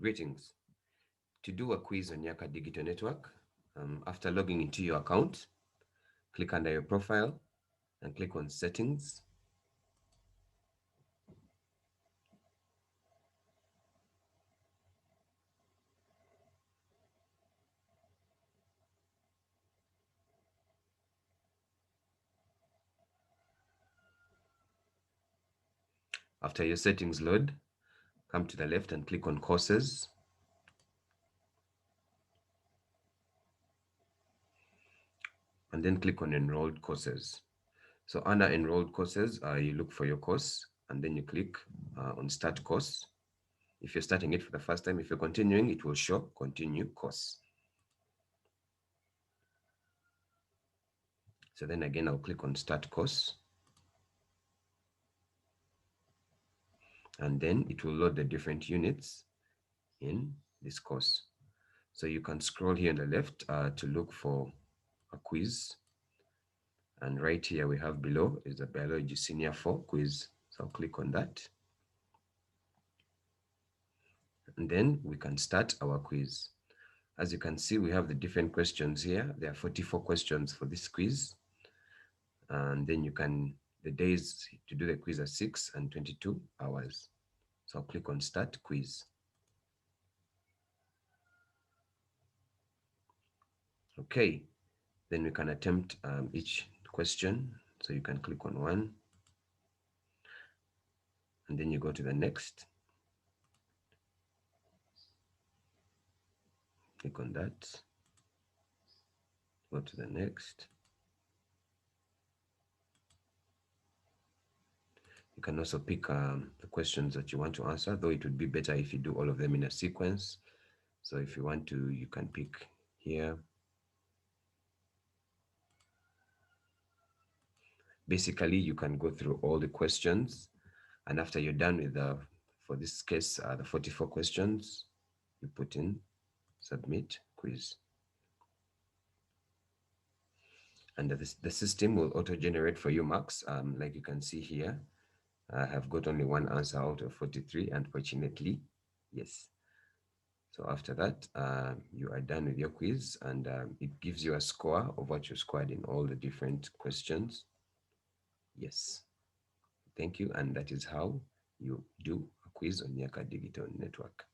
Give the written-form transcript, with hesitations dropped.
Greetings. To do a quiz on Yaaka Digital Network, after logging into your account, click under your profile and click on Settings. After your settings load, come to the left and click on Courses. And then click on Enrolled Courses. So under Enrolled Courses, you look for your course and then you click on Start Course. If you're starting it for the first time, if you're continuing, it will show Continue Course. So then again, I'll click on Start Course. And then it will load the different units in this course. So you can scroll here on the left to look for a quiz. And right here we have below is the Biology Senior 4 quiz. So I'll click on that. And then we can start our quiz. As you can see, we have the different questions here. There are 44 questions for this quiz. And then the days to do the quiz are 6 and 22 hours. So I'll click on Start Quiz. Okay, then we can attempt each question. So you can click on one, and then you go to the next. Click on that. Go to the next. You can also pick the questions that you want to answer, though it would be better if you do all of them in a sequence. So if you want to, you can pick here. Basically, you can go through all the questions, and after you're done with for this case, the 44 questions, you put in Submit Quiz. And the system will auto-generate for you marks. Like you can see here, I have got only one answer out of 43, unfortunately. Yes. So after that, you are done with your quiz, and it gives you a score of what you scored in all the different questions. Yes. Thank you. And that is how you do a quiz on Yaaka Digital Network.